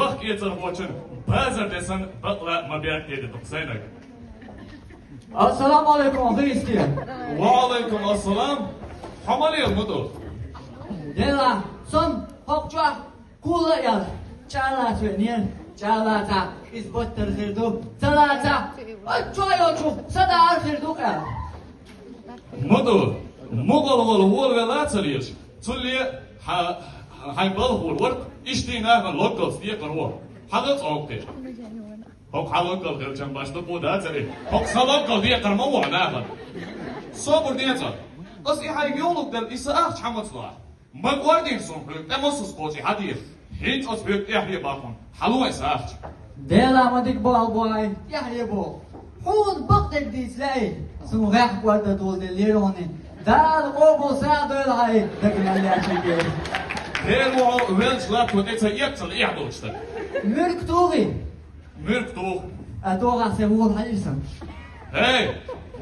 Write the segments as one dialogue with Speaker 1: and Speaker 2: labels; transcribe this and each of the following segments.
Speaker 1: Bak yeter koçun. Bazı desen bakla mabiyat dedi tuksaynak.
Speaker 2: Assalamu alaikum Hristiya.
Speaker 1: Ve aleyküm assalam. Hamaliyel mudu.
Speaker 2: Dela son hokça kula yal. Çala tönyer. Çala ta izbot terhirdu. Çala ta. Çoy oçu sada arhirdu kal.
Speaker 1: Mudu. Mugal wol ve latsaliyiz. Tulliye hay balhul work. İştiğine ben lokals diye karwa. Hagat okte. Hok halokal geleceğim başta bu da tabi. Hok salokal diye karma var ne yapar? Sabır diye tar. As hay yoluk del isaah çamatla. Magwardin son büyük demosus koçi hadi. Hiç os büyük ehliye bakın. Halu isaah.
Speaker 2: Dela madik bal boy. Yahya bu. Hun baktek dizlay. Sun gah guarda dol delironi. Dal qobo saadol hay. Daknalya çekiyor.
Speaker 1: Her o welch lat bu etse yektel ihdoçta.
Speaker 2: Mürk tuği.
Speaker 1: Mürk tuğ.
Speaker 2: Atoğa sevul hayırsan.
Speaker 1: Hey,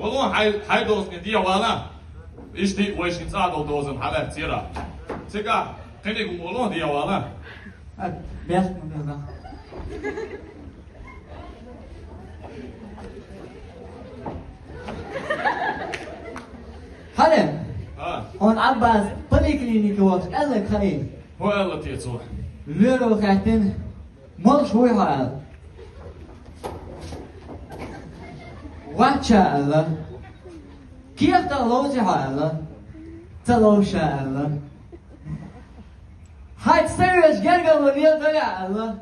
Speaker 1: والله هاي دوز من دي وانا اشتي ويش نتعادل دوزن على تيرا تيجا كان يقول والله دي وانا
Speaker 2: Beyaz mı beyaz? Hadi.
Speaker 1: ها
Speaker 2: On Abbas poliklinik وقت قال خير.
Speaker 1: هو يلا تيتو
Speaker 2: ليرو خاتن مال شوي حال. واتشا الله. كيف تلوش حال؟ تلوش الله. هاي تسويش جرجل وليل ده الله.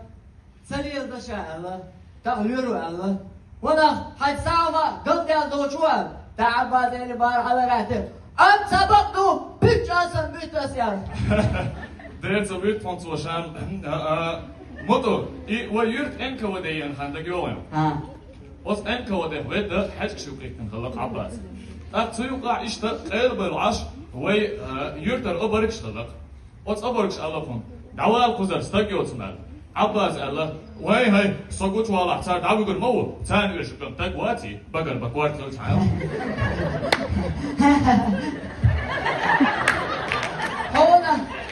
Speaker 2: سريل ده شاء الله. تغيروا الله. وانا هاي ساعة قلت يا دوشوال. تعب هذا بار على راتب. أنت سبقته بيتشاسن بيتشاسن.
Speaker 1: Det så ut från så skärm. Motor i vad gjort enka vad det igen kan det gå ju.
Speaker 2: ها.
Speaker 1: Och enka vad det vet det حاج شو قيتن خلق عباس. أتوقع إيش تقلب العش وي يرتر أبرك شلق. وش أبرك شلقهم. دعوة القزر استجيو تنال. عباس الله وي هاي سقوط ولا صار دعوة يقول مو ثاني إيش كم تقواتي بقر بقوات كل تعال.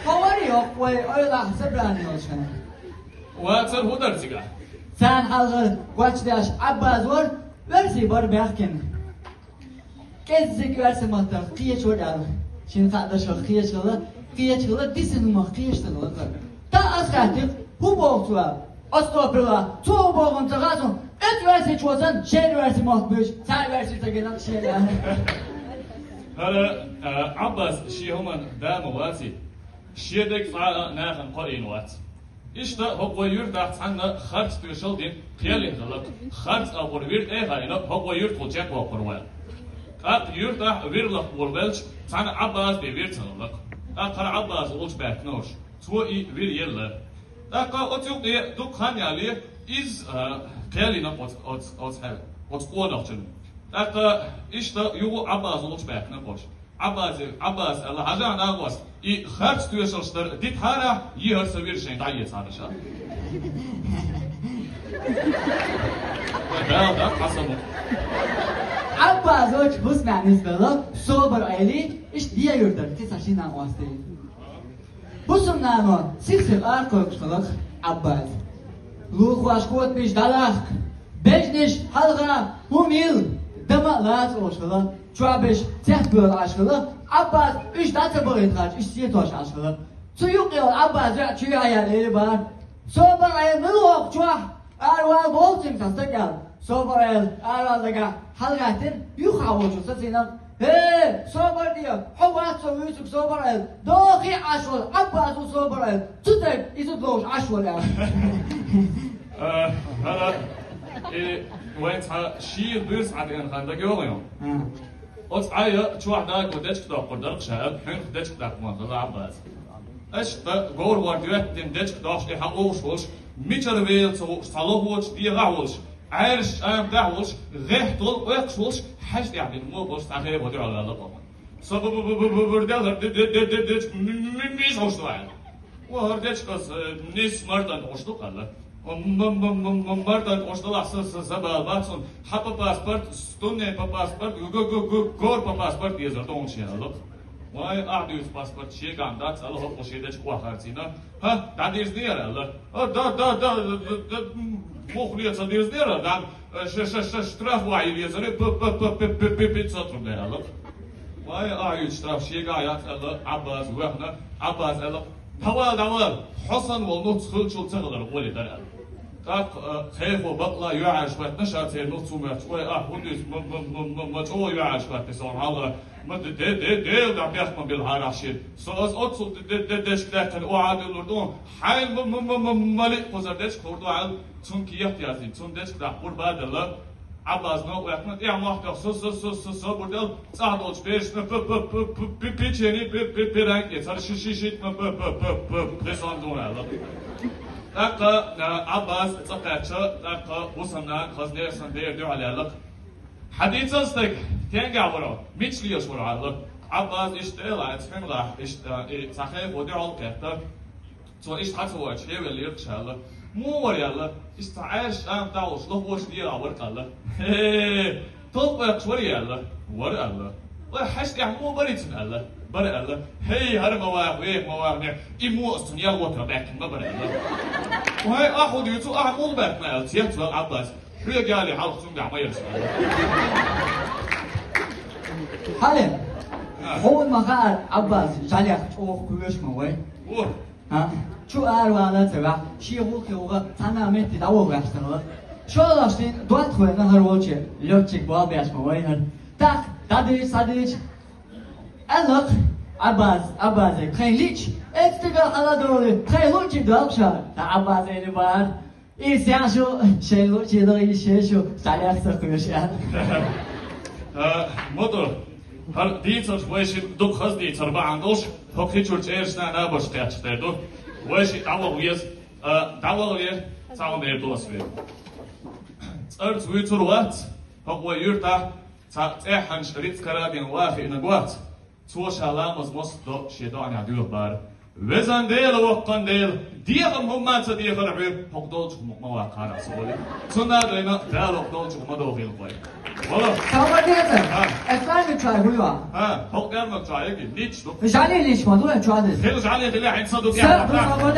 Speaker 2: هو yok وي öyle sebranıyorsun.
Speaker 1: واتر هو درسيقة.
Speaker 2: Sen halkı Guaçdaş Abbas var, versi var belkin. Gezdik versi matta, kıyaç var ya. Şimdi kardeş o kıyaç kılı, disin mi kıyaç kılı. Ta az kattık, bu boğtuğa, astopila, çoğu boğun tağazın, et versi çoğuzan, şer versi mahbuş, sen versi tağılan şeyler.
Speaker 1: هلا عباس شي هم دام واتي شيدك فعلا ناخن قرين وات إيش هو يرتاح عنا خرج تشل دين قيالين غلط خرج أو ويرت إيه غاينا هو يرت وجاك وقروال أق يرتاح ويرلق وربلش عنا عباس بيرت غلط أقر عباس ولش باك نوش توي وير يلا أق أتوق دوك خان يالي إز قيالين أوت قوة نقطن أق إيش يو عباس ولش باك نقوش عباس الله عجان أغوص إي خرج تيشلشتر ديت هارا يهر سوير شين تعيس هذا شا ده حسنه
Speaker 2: Abbas hoç bus menisbelo, sober aili, iş diye yurdur, kesaşina oastı. Busun nano, sixir arkoykçılık Abbas. Luh vaşkot biş dalak, bejniş halga, humil, damalat oşkılık, çuabiş tehbür aşkılık, Abbas iş datı boyut kaç, iş diye toş aşkılık. Suyuk yol Abbas ya çüya ayarları var. Sober aili luh çuah, arval bol timsasta gel. Sober el araldaga halgatin yuh avucusa senin sober diyor havat soyucuk sober el doği aşol abbasu sober el tutek isu doğuş aşol ya
Speaker 1: هلا وين شيء بيرس على إن خندق يوم قلت عيا شو عداك ودش كده قدر شاب حين دش كده ما خذ عباس ايش جور وارديات دين دش كده شيء حقوش وش ميتر ويل صلوه وش دي غاوش عارش أنا دعوش غير طول ويقشوش حاجة يعني مو بس تعرفي بدي على اللقمة سبب بردال دش مش وش واحد وهردش كاس نيس مرتان وش تقلا مرتان وش طلع سبب باتون حب باسبورت ستونة باسبورت جور باسبورت يزر دون شيء هلا واي أعطيوس باسبورت شيء قام دات الله هو شيء ده شو خارجينا ها داديرز نيرة الله دا مخلية صديرز نيرة دا شتراف واعي ليزري بيتسطر ده الله واي أعيد شتراف شيء قايات الله عباس وإحنا عباس الله دوال حسن والنوت خل شو تغلر قولي ده تاك خيف وبطلة يعيش بات نشأت النوت سمعت شوي وديس ما جو يعيش بات سون هذا ما ده ده بيحكم بالهاراشين سوز أتصل دش كلاتن وعاد الأردن حين ملك خزر دش كردو على تون كيف يازي تون دش كلا قربان الله عباس نو ويحكم يا محتاج سو بردل صعدوش بيش بيجيني بيرانك يصير شيء بيساندون الله لقى عباس تقعش لقى وصلنا خزنة سندير دو على الله حديث أصدق كان قابله ميتشلي يشور على عباس اشتغل على تفهمله تخيف ودعوا كهتا تو إيش حتى شيء اللي يرشله مو ورياله استعاش أم دعوش له وش دي عورك الله طلق شوري الله ور الله وحش يعني مو بريتن الله بري الله هي هر مواقع ويه مواقع إمو أستنيا وتربك ما بري الله وهي أخذ يتو أعمل بك ما التيت عباس رجالي حلق تنقع ما يرسل
Speaker 2: حالم هو المقال عباس جالي أخوه كويش موي ها شو أروى تبع شيء هو كهوغا أنا متى دعوة غشتنا شو لاشين دوات خوي نهار وجه لوتشك بوا بيش موي هن تاك تاديش ألق عباس خين ليش استقال على دولة خين لوتشي دوكشا عباس اللي بار إيشاشو شيء لوتشي دوي شيشو جالي أخسر كويش
Speaker 1: مدر هر دیتر ویشی دو خز دیتر با اندوش حقی چورچ ایرشنا نباش تیچ دردو ویشی دعوایه ساون دیر دوست وی ارت ویتر وات حقوی یورتا تحنش ریت کردین واقعی نگوات توش علامز مست دو شیدانی عدیو بار وزن دیل وقن دیل دیگم هم مات دیگه ربی حق دولش مواقع رسولی سنا دینا دل حق دولش مدوخیل قوی والله
Speaker 2: سوار دیگر اصلا نتوای بودوا
Speaker 1: حق دل نتوای کی نیچ دو
Speaker 2: جالی لیش ما دو نتوای
Speaker 1: خیلی جالی خیلی عین صدوق
Speaker 2: سر دو سوار